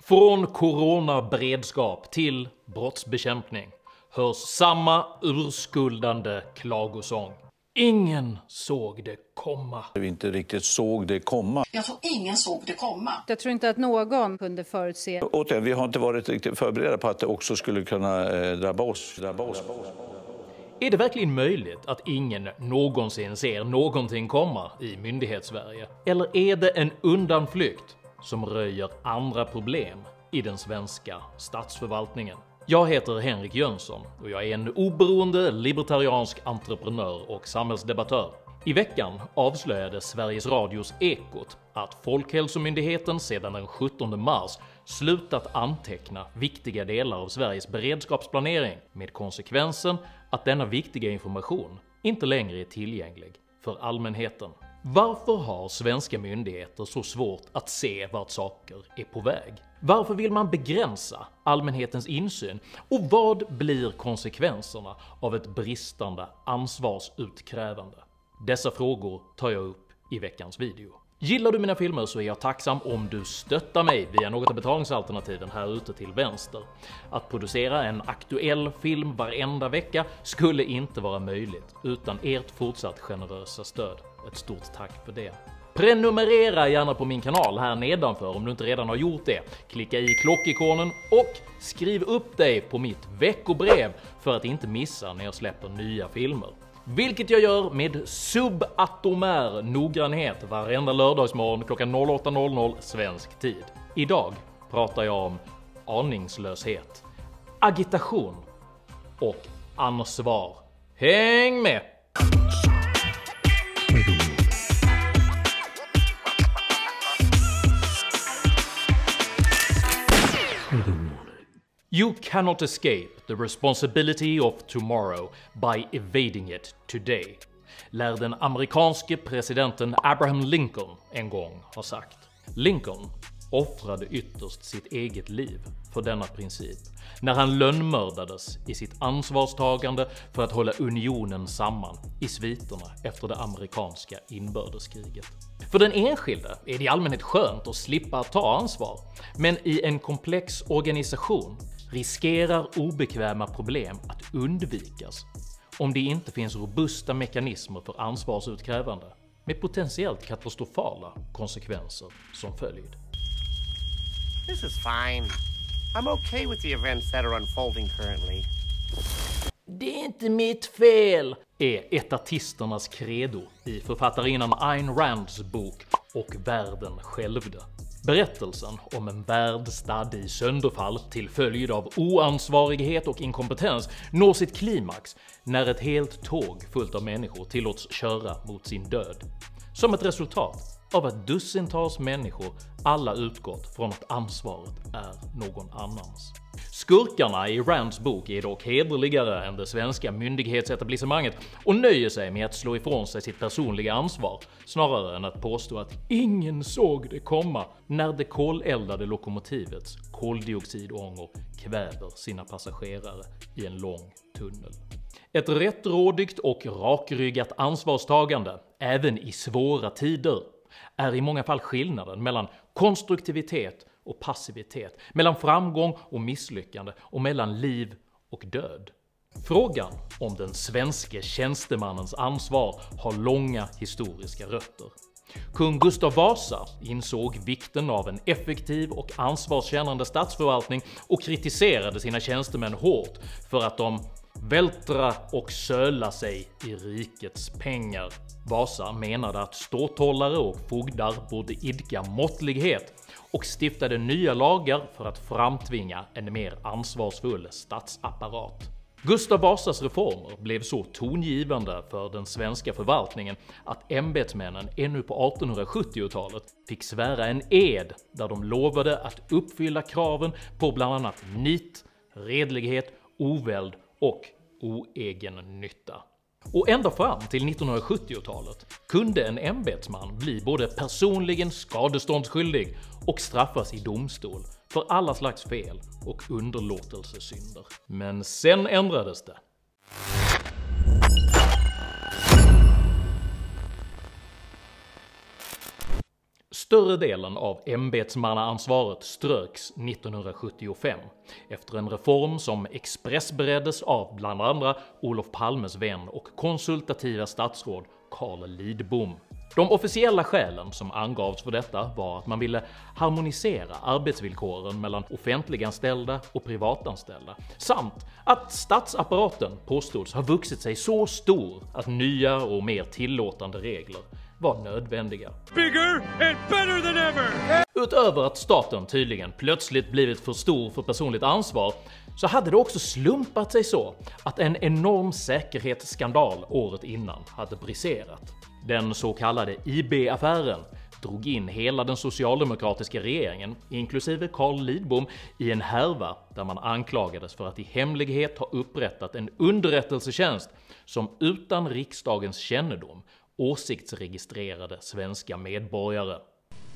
Från coronaberedskap till brottsbekämpning hörs samma urskuldande klagosång. Ingen såg det komma. Vi inte riktigt såg det komma. Jag tror ingen såg det komma. Jag tror inte att någon kunde förutse. Återigen, vi har inte varit riktigt förberedda på att det också skulle kunna drabba oss. Är det verkligen möjligt att ingen någonsin ser någonting komma i myndighetssverige? Eller är det en undanflykt som röjer andra problem i den svenska statsförvaltningen? Jag heter Henrik Jönsson och jag är en oberoende libertariansk entreprenör och samhällsdebattör. I veckan avslöjade Sveriges Radios Ekot att Folkhälsomyndigheten sedan den 17 mars slutat anteckna viktiga delar av Sveriges beredskapsplanering med konsekvensen att denna viktiga information inte längre är tillgänglig för allmänheten. Varför har svenska myndigheter så svårt att se vart saker är på väg? Varför vill man begränsa allmänhetens insyn? Och vad blir konsekvenserna av ett bristande ansvarsutkrävande? Dessa frågor tar jag upp i veckans video. Gillar du mina filmer så är jag tacksam om du stöttar mig via något av betalningsalternativen här ute till vänster. Att producera en aktuell film varenda vecka skulle inte vara möjligt utan ert fortsatt generösa stöd. Ett stort tack för det. Prenumerera gärna på min kanal här nedanför om du inte redan har gjort det. Klicka i klockikonen och skriv upp dig på mitt veckobrev för att inte missa när jag släpper nya filmer. Vilket jag gör med subatomär noggrannhet varenda lördagsmorgon klockan 08:00 svensk tid. Idag pratar jag om aningslöshet, agitation och ansvar. Häng med! You cannot escape the responsibility of tomorrow by evading it today, lär den amerikanske presidenten Abraham Lincoln en gång ha sagt. Lincoln offrade ytterst sitt eget liv för denna princip när han lönnmördades i sitt ansvarstagande för att hålla unionen samman i sviterna efter det amerikanska inbördeskriget. För den enskilde är det i allmänhet skönt att slippa ta ansvar, men i en komplex organisation riskerar obekväma problem att undvikas om det inte finns robusta mekanismer för ansvarsutkrävande med potentiellt katastrofala konsekvenser som följd. This is fine. I'm okay with the events that are unfolding currently. Det är inte mitt fel, är etatisternas credo i författarinnan Ayn Rands bok Och världen skälvde. Berättelsen om en värld stadd i sönderfall till följd av oansvarighet och inkompetens når sitt klimax när ett helt tåg fullt av människor tillåts köra mot sin död. Som ett resultat av att dussintals människor alla utgått från att ansvaret är någon annans. Skurkarna i Rands bok är dock hederligare än det svenska myndighetsetablissemanget och nöjer sig med att slå ifrån sig sitt personliga ansvar snarare än att påstå att ingen såg det komma när det koleldade lokomotivets koldioxidångor kväver sina passagerare i en lång tunnel. Ett rättrådigt och rakryggat ansvarstagande, även i svåra tider, är i många fall skillnaden mellan konstruktivitet och passivitet, mellan framgång och misslyckande och mellan liv och död. Frågan om den svenske tjänstemannens ansvar har långa historiska rötter. Kung Gustav Vasa insåg vikten av en effektiv och ansvarskännande statsförvaltning och kritiserade sina tjänstemän hårt för att de vältra och söla sig i rikets pengar. Vasa menade att ståthållare och fogdar borde idka måttlighet och stiftade nya lagar för att framtvinga en mer ansvarsfull statsapparat. Gustav Vasas reformer blev så tongivande för den svenska förvaltningen att ämbetsmännen ännu på 1870-talet fick svära en ed där de lovade att uppfylla kraven på bland annat nit, redlighet, oväld och oegennytta. Och ända fram till 1970-talet kunde en ämbetsman bli både personligen skadeståndsskyldig och straffas i domstol för alla slags fel och underlåtelsesynder. Men sen ändrades det. Större delen av ämbetsmannaansvaret ströks 1975 efter en reform som expressbereddes av bland andra Olof Palmes vän och konsultativa statsråd Carl Lidbom. De officiella skälen som angavs för detta var att man ville harmonisera arbetsvillkoren mellan offentliganställda och privatanställda, samt att statsapparaten påstods ha vuxit sig så stor att nya och mer tillåtande regler var nödvändiga. Bigger and better than ever! Utöver att staten tydligen plötsligt blivit för stor för personligt ansvar, så hade det också slumpat sig så att en enorm säkerhetsskandal året innan hade briserat. Den så kallade IB-affären drog in hela den socialdemokratiska regeringen, inklusive Carl Lidbom, i en härva där man anklagades för att i hemlighet ha upprättat en underrättelsetjänst som utan riksdagens kännedom åsiktsregistrerade svenska medborgare.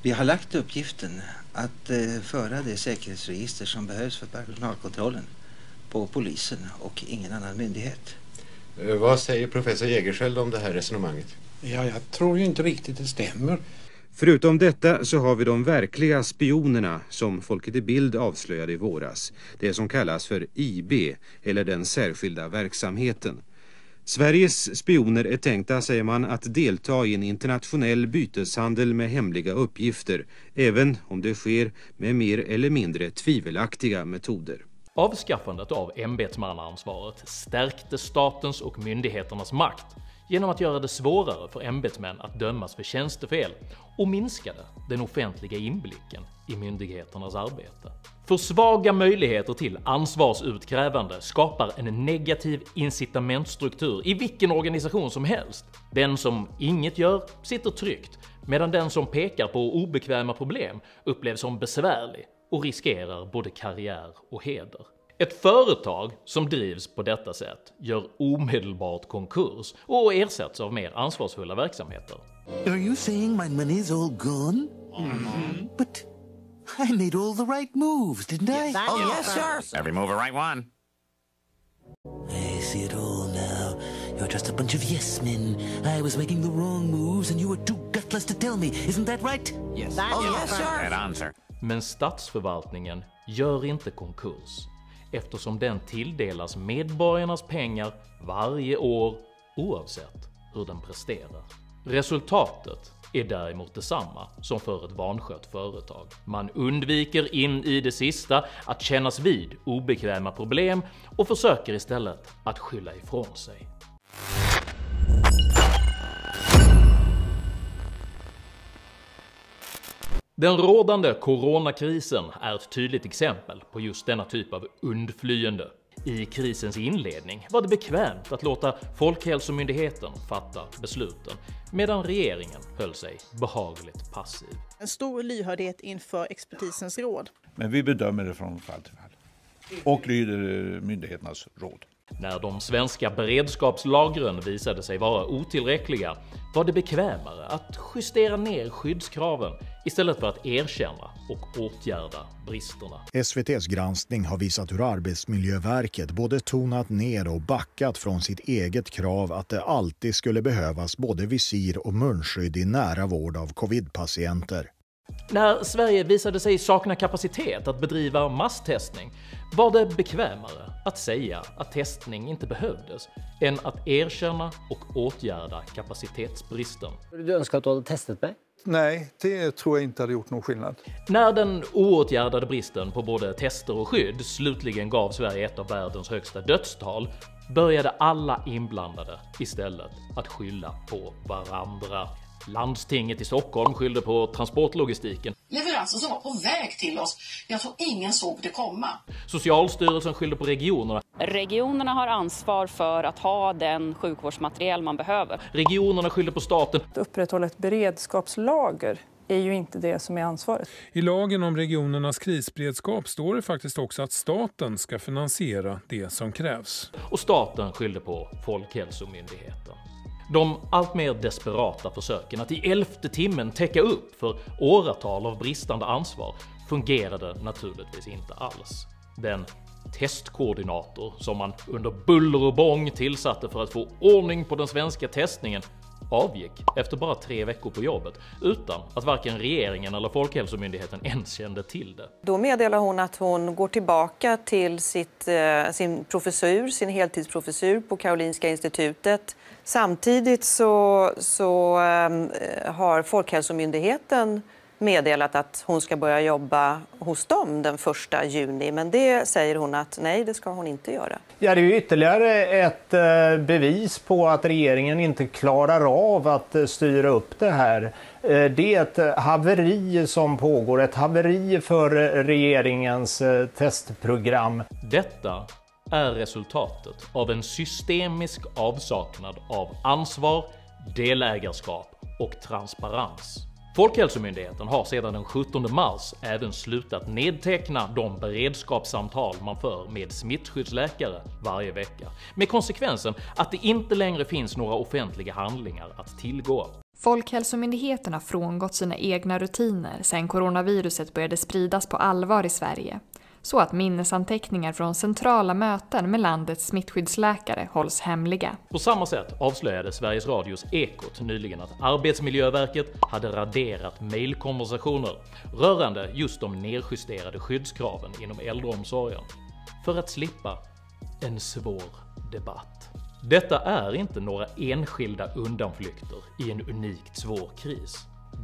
Vi har lagt uppgiften att föra det säkerhetsregister som behövs för personalkontrollen på polisen och ingen annan myndighet. Vad säger professor Jägerskiöld om det här resonemanget? Ja, jag tror ju inte riktigt det stämmer. Förutom detta så har vi de verkliga spionerna som Folket i Bild avslöjade i våras. Det som kallas för IB, eller den särskilda verksamheten. Sveriges spioner är tänkta, säger man, att delta i en internationell byteshandel med hemliga uppgifter, även om det sker med mer eller mindre tvivelaktiga metoder. Avskaffandet av ämbetsmannaansvaret stärkte statens och myndigheternas makt genom att göra det svårare för ämbetsmän att dömas för tjänstefel och minskade den offentliga inblicken i myndigheternas arbete. För svaga möjligheter till ansvarsutkrävande skapar en negativ incitamentstruktur i vilken organisation som helst. Den som inget gör sitter tryggt, medan den som pekar på obekväma problem upplevs som besvärlig och riskerar både karriär och heder. Ett företag som drivs på detta sätt gör omedelbart konkurs och ersätts av mer ansvarsfulla verksamheter. Are you saying my money's all gone? But I made all the right moves, didn't I? Yes, sir. Every move a right one. I see it all now. You're just a bunch of yes men. I was making the wrong moves and you were too gutless to tell me. Isn't that right? Yes, sir. Right on, sir. Men statsförvaltningen gör inte konkurs, eftersom den tilldelas medborgarnas pengar varje år oavsett hur den presterar. Resultatet är däremot detsamma som för ett vanskött företag. Man undviker in i det sista att kännas vid obekväma problem och försöker istället att skylla ifrån sig. Den rådande coronakrisen är ett tydligt exempel på just denna typ av undflyende. I krisens inledning var det bekvämt att låta Folkhälsomyndigheten fatta besluten, medan regeringen höll sig behagligt passiv. En stor lyhördhet inför expertisens råd. Men vi bedömer det från fall till fall och lyder myndigheternas råd. När de svenska beredskapslagren visade sig vara otillräckliga var det bekvämare att justera ner skyddskraven istället för att erkänna och åtgärda bristerna. SVT:s granskning har visat hur Arbetsmiljöverket både tonat ner och backat från sitt eget krav att det alltid skulle behövas både visir och munskydd i nära vård av covid-patienter. När Sverige visade sig sakna kapacitet att bedriva masstestning var det bekvämare att säga att testning inte behövdes än att erkänna och åtgärda kapacitetsbristen. Du önskar att du hade testat mig? Nej, det tror jag inte hade gjort någon skillnad. När den oåtgärdade bristen på både tester och skydd slutligen gav Sverige ett av världens högsta dödstal började alla inblandade istället att skylla på varandra. Landstinget i Stockholm skyllde på transportlogistiken. Leveranser som var på väg till oss. Jag tror ingen såg det komma. Socialstyrelsen skyllde på regionerna. Regionerna har ansvar för att ha den sjukvårdsmateriel man behöver. Regionerna skyllde på staten. Att upprätthålla ett beredskapslager är ju inte det som är ansvaret. I lagen om regionernas krisberedskap står det faktiskt också att staten ska finansiera det som krävs. Och staten skyllde på Folkhälsomyndigheten. De allt mer desperata försöken att i 11:e timmen täcka upp för åratal av bristande ansvar fungerade naturligtvis inte alls. Den testkoordinator som man under buller och bång tillsatte för att få ordning på den svenska testningen avgick efter bara 3 veckor på jobbet utan att varken regeringen eller Folkhälsomyndigheten ens kände till det. Då meddelar hon att hon går tillbaka till sin professur, sin heltidsprofessur på Karolinska institutet. Samtidigt så har Folkhälsomyndigheten meddelat att hon ska börja jobba hos dem den 1 juni. Men det säger hon att nej, det ska hon inte göra. Ja, det är ju ytterligare ett bevis på att regeringen inte klarar av att styra upp det här. Det är ett haveri som pågår, ett haveri för regeringens testprogram. Detta är resultatet av en systemisk avsaknad av ansvar, delägarskap och transparens. Folkhälsomyndigheten har sedan den 17 mars även slutat nedteckna de beredskapssamtal man för med smittskyddsläkare varje vecka, med konsekvensen att det inte längre finns några offentliga handlingar att tillgå. Folkhälsomyndigheten har frångått sina egna rutiner sedan coronaviruset började spridas på allvar i Sverige, så att minnesanteckningar från centrala möten med landets smittskyddsläkare hålls hemliga. På samma sätt avslöjade Sveriges Radios Ekot nyligen att Arbetsmiljöverket hade raderat mejlkonversationer rörande just de nedjusterade skyddskraven inom äldreomsorgen för att slippa en svår debatt. Detta är inte några enskilda undanflykter i en unikt svår kris.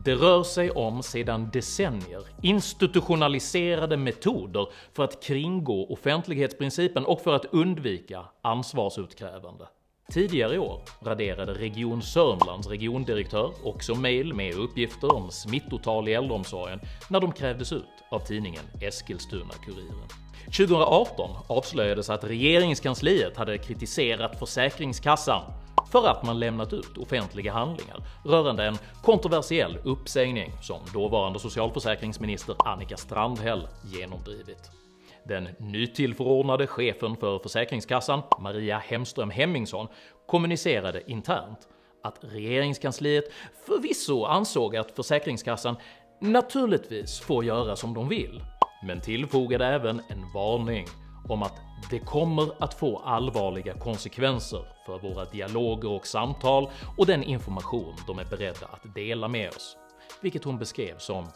Det rör sig om sedan decennier institutionaliserade metoder för att kringgå offentlighetsprincipen och för att undvika ansvarsutkrävande. Tidigare i år raderade Region Sörmlands regiondirektör också mejl med uppgifter om smittotal i äldreomsorgen när de krävdes ut av tidningen Eskilstuna-Kuriren. 2018 avslöjades att regeringskansliet hade kritiserat Försäkringskassan för att man lämnat ut offentliga handlingar rörande en kontroversiell uppsägning som dåvarande socialförsäkringsminister Annika Strandhäll genomdrivit. Den nytillförordnade chefen för Försäkringskassan, Maria Hemström Hemmingsson, kommunicerade internt att regeringskansliet förvisso ansåg att Försäkringskassan naturligtvis får göra som de vill, men tillfogade även en varning om att det kommer att få allvarliga konsekvenser för våra dialoger och samtal och den information de är beredda att dela med oss, vilket hon beskrev som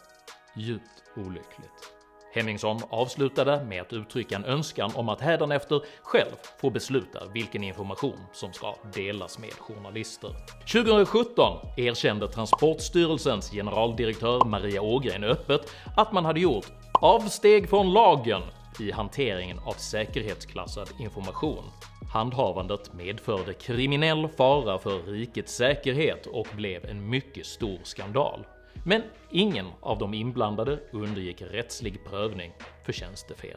djupt olyckligt. Hemmingsson avslutade med att uttrycka en önskan om att hädanefter själv få besluta vilken information som ska delas med journalister. 2017 erkände Transportstyrelsens generaldirektör Maria Ågren öppet att man hade gjort avsteg från lagen i hanteringen av säkerhetsklassad information. Handhavandet medförde kriminell fara för rikets säkerhet och blev en mycket stor skandal. Men ingen av de inblandade undergick rättslig prövning för tjänstefel.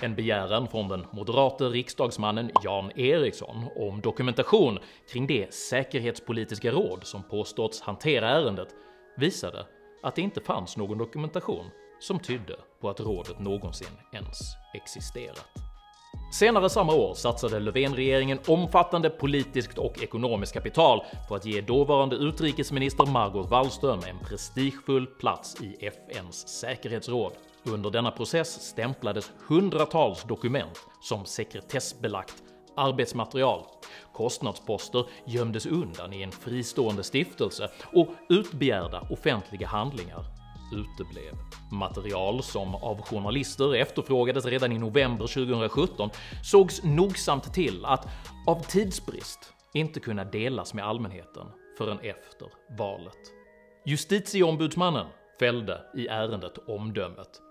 En begäran från den moderate riksdagsmannen Jan Eriksson om dokumentation kring det säkerhetspolitiska råd som påståtts hantera ärendet visade att det inte fanns någon dokumentation som tydde på att rådet någonsin ens existerat. Senare samma år satsade Löfven-regeringen omfattande politiskt och ekonomiskt kapital på att ge dåvarande utrikesminister Margot Wallström en prestigefull plats i FNs säkerhetsråd. Under denna process stämplades hundratals dokument som sekretessbelagt arbetsmaterial. Kostnadsposter gömdes undan i en fristående stiftelse och utbegärda offentliga handlingar uteblev. Material som av journalister efterfrågades redan i november 2017 sågs nogsamt till att av tidsbrist inte kunna delas med allmänheten förrän efter valet. Justitieombudsmannen fällde i ärendet omdömet: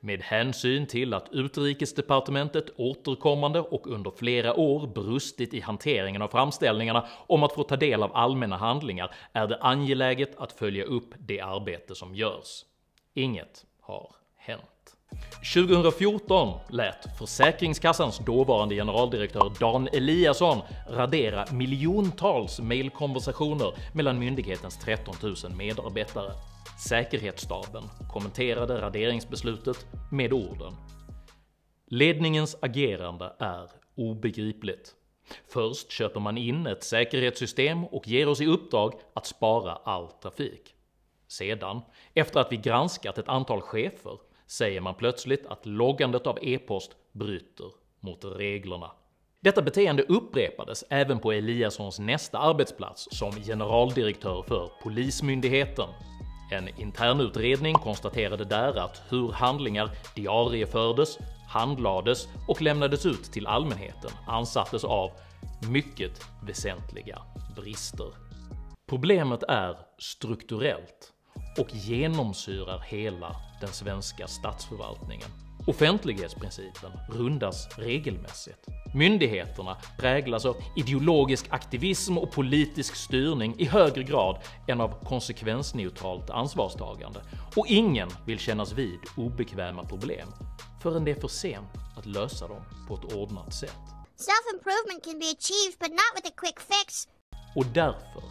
med hänsyn till att utrikesdepartementet återkommande och under flera år brustit i hanteringen av framställningarna om att få ta del av allmänna handlingar är det angeläget att följa upp det arbete som görs. Inget har hänt. 2014 lät Försäkringskassans dåvarande generaldirektör Dan Eliasson radera miljontals mejlkonversationer mellan myndighetens 13 000 medarbetare. Säkerhetsstaben kommenterade raderingsbeslutet med orden: ledningens agerande är obegripligt. Först köper man in ett säkerhetssystem och ger oss i uppdrag att spara all trafik. Sedan, efter att vi granskat ett antal chefer, säger man plötsligt att loggandet av e-post bryter mot reglerna. Detta beteende upprepades även på Eliassons nästa arbetsplats som generaldirektör för Polismyndigheten. En internutredning konstaterade där att hur handlingar diariefördes, handlades och lämnades ut till allmänheten ansattes av mycket väsentliga brister. Problemet är strukturellt och genomsyrar hela den svenska statsförvaltningen. Offentlighetsprincipen rundas regelmässigt. Myndigheterna präglas av ideologisk aktivism och politisk styrning i högre grad än av konsekvensneutralt ansvarstagande. Och ingen vill kännas vid obekväma problem förrän det är för sent att lösa dem på ett ordnat sätt. Self-improvement can be achieved, but not with a quick fix. Och därför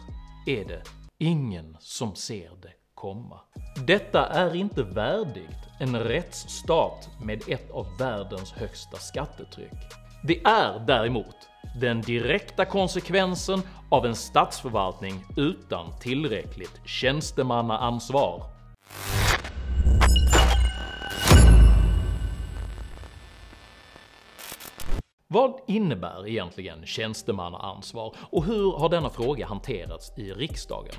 är det ingen som ser det komma. Detta är inte värdigt en rättsstat med ett av världens högsta skattetryck. Det är däremot den direkta konsekvensen av en statsförvaltning utan tillräckligt tjänstemannaansvar. Vad innebär egentligen tjänstemannaansvar och hur har denna fråga hanterats i riksdagen?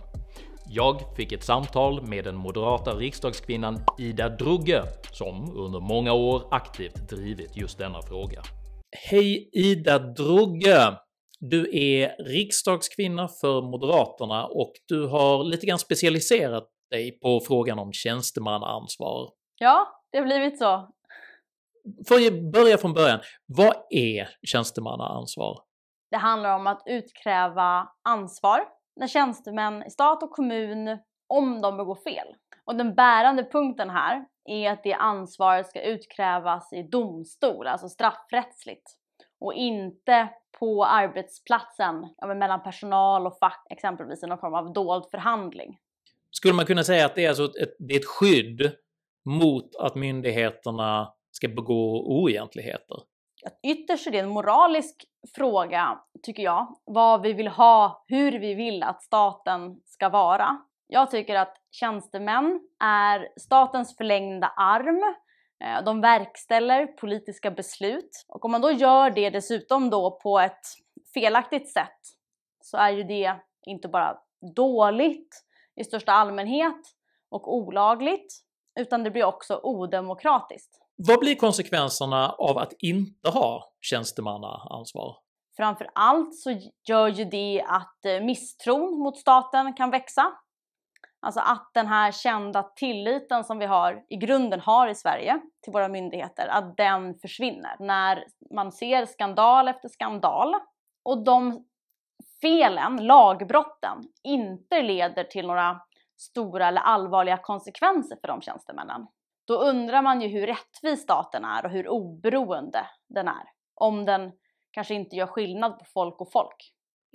Jag fick ett samtal med den moderata riksdagskvinnan Ida Drugge som under många år aktivt drivit just denna fråga. Hej Ida Drugge! Du är riksdagskvinna för Moderaterna och du har lite grann specialiserat dig på frågan om tjänstemannaansvar. Ja, det har blivit så. För att börja från början, vad är tjänstemannaansvar? Det handlar om att utkräva ansvar när tjänstemän i stat och kommun om de begår fel. Och den bärande punkten här är att det ansvaret ska utkrävas i domstol, alltså straffrättsligt. Och inte på arbetsplatsen mellan personal och fack, exempelvis i någon form av dold förhandling. Skulle man kunna säga att det är alltså ett skydd mot att myndigheterna ska begå oegentligheter? Ytterst är det en moralisk fråga, tycker jag. Vad vi vill ha, hur vi vill att staten ska vara. Jag tycker att tjänstemän är statens förlängda arm. De verkställer politiska beslut. Och om man då gör det dessutom då på ett felaktigt sätt så är ju det inte bara dåligt i största allmänhet och olagligt, utan det blir också odemokratiskt. Vad blir konsekvenserna av att inte ha tjänstemannaansvar? Framför allt så gör ju det att misstron mot staten kan växa. Alltså att den här kända tilliten som vi i grunden har i Sverige till våra myndigheter, att den försvinner. När man ser skandal efter skandal och de felen, lagbrotten, inte leder till några stora eller allvarliga konsekvenser för de tjänstemännen. Då undrar man ju hur rättvis staten är och hur oberoende den är. Om den kanske inte gör skillnad på folk och folk.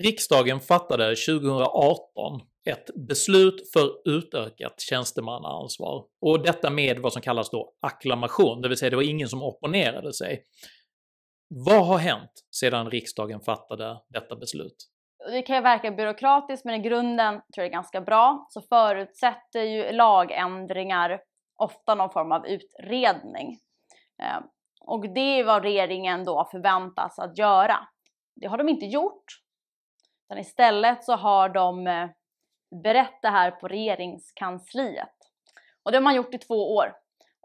Riksdagen fattade 2018 ett beslut för utökat tjänstemannaansvar. Och detta med vad som kallas då acklamation, det vill säga det var ingen som opponerade sig. Vad har hänt sedan riksdagen fattade detta beslut? Det kan ju verka byråkratiskt, men i grunden tror jag det är ganska bra. Så förutsätter ju lagändringar ofta någon form av utredning. Och det är vad regeringen då förväntas att göra. Det har de inte gjort. Utan istället så har de berett det här på regeringskansliet. Och det har man gjort i 2 år.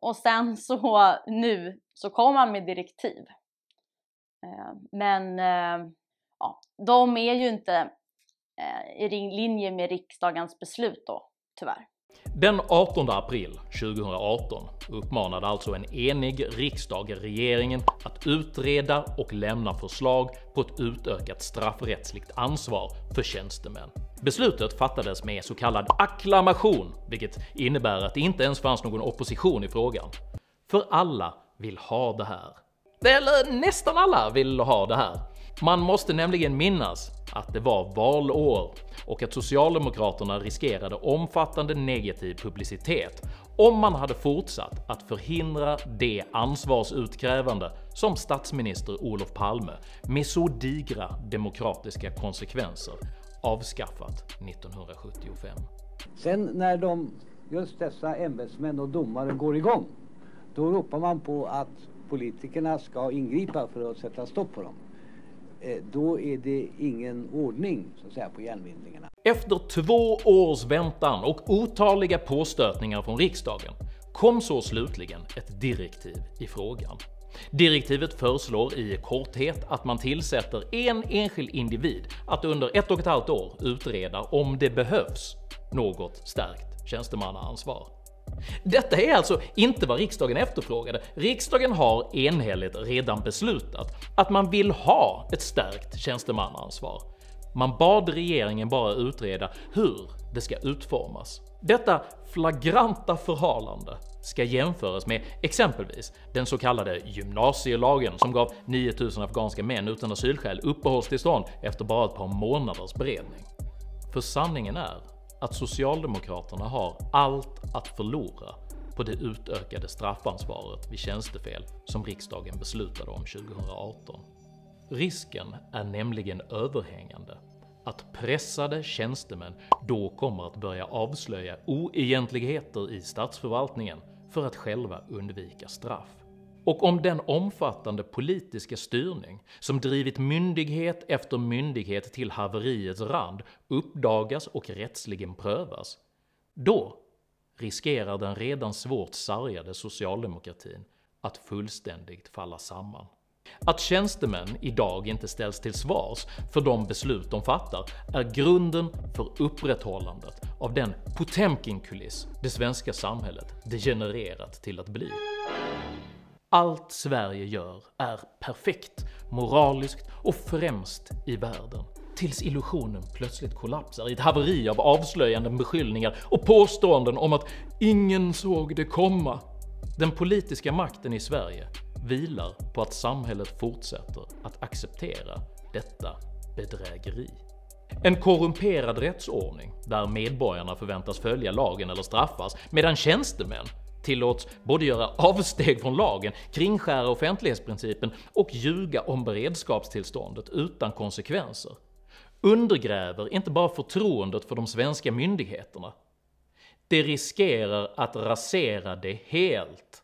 Och sen så nu så kommer man med direktiv. Men ja, de är ju inte i linje med riksdagens beslut då, tyvärr. Den 18 april 2018 uppmanade alltså en enig riksdag regeringen att utreda och lämna förslag på ett utökat straffrättsligt ansvar för tjänstemän. Beslutet fattades med så kallad acklamation, vilket innebär att det inte ens fanns någon opposition i frågan. För alla vill ha det här. Eller nästan alla vill ha det här. Man måste nämligen minnas att det var valår och att Socialdemokraterna riskerade omfattande negativ publicitet om man hade fortsatt att förhindra det ansvarsutkrävande som statsminister Olof Palme med så digra demokratiska konsekvenser avskaffat 1975. Sen när just dessa ämbetsmän och domare går igång, då ropar man på att politikerna ska ingripa för att sätta stopp på dem. då är det ingen ordning så att säga, på hjälmvindlingarna. Efter 2 års väntan och otaliga påstötningar från riksdagen kom så slutligen ett direktiv i frågan. Direktivet föreslår i korthet att man tillsätter en enskild individ att under 1,5 år utreda om det behövs något stärkt tjänstemannaansvar. Detta är alltså inte vad riksdagen efterfrågade. Riksdagen har enhälligt redan beslutat att man vill ha ett stärkt tjänstemannaansvar. Man bad regeringen bara utreda hur det ska utformas. Detta flagranta förhalande ska jämföras med exempelvis den så kallade gymnasielagen som gav 9000 afghanska män utan asylskäl uppehållstillstånd efter bara ett par månaders beredning. För sanningen är att Socialdemokraterna har allt att förlora på det utökade straffansvaret vid tjänstefel som riksdagen beslutade om 2018. Risken är nämligen överhängande att pressade tjänstemän då kommer att börja avslöja oegentligheter i statsförvaltningen för att själva undvika straff. Och om den omfattande politiska styrning som drivit myndighet efter myndighet till haveriets rand uppdagas och rättsligen prövas, då riskerar den redan svårt sargade socialdemokratin att fullständigt falla samman. Att tjänstemän idag inte ställs till svars för de beslut de fattar är grunden för upprätthållandet av den Potemkin-kuliss det svenska samhället degenererat till att bli. Allt Sverige gör är perfekt, moraliskt och främst i världen. Tills illusionen plötsligt kollapsar i ett haveri av avslöjande beskyllningar och påståenden om att ingen såg det komma. Den politiska makten i Sverige vilar på att samhället fortsätter att acceptera detta bedrägeri. En korrumperad rättsordning där medborgarna förväntas följa lagen eller straffas medan tjänstemän tillåts både göra avsteg från lagen, kringskära offentlighetsprincipen och ljuga om beredskapstillståndet utan konsekvenser, undergräver inte bara förtroendet för de svenska myndigheterna. Det riskerar att rasera det helt.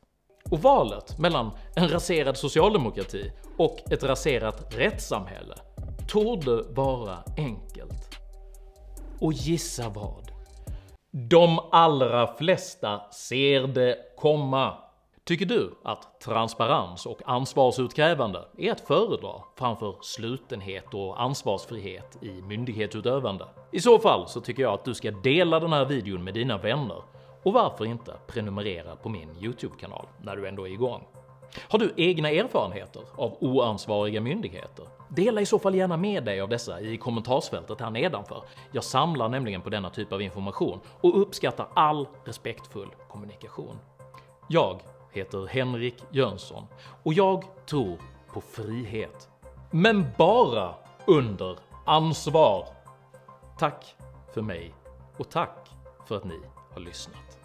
Och valet mellan en raserad socialdemokrati och ett raserat rättssamhälle torde vara enkelt. Och gissa vad? De allra flesta ser det komma. Tycker du att transparens och ansvarsutkrävande är att föredra framför slutenhet och ansvarsfrihet i myndighetsutövande? I så fall så tycker jag att du ska dela den här videon med dina vänner. Och varför inte prenumerera på min YouTube-kanal när du ändå är igång? Har du egna erfarenheter av oansvariga myndigheter? Dela i så fall gärna med dig av dessa i kommentarsfältet här nedanför. Jag samlar nämligen på denna typ av information och uppskattar all respektfull kommunikation. Jag heter Henrik Jönsson och jag tror på frihet. Men bara under ansvar. Tack för mig och tack för att ni har lyssnat.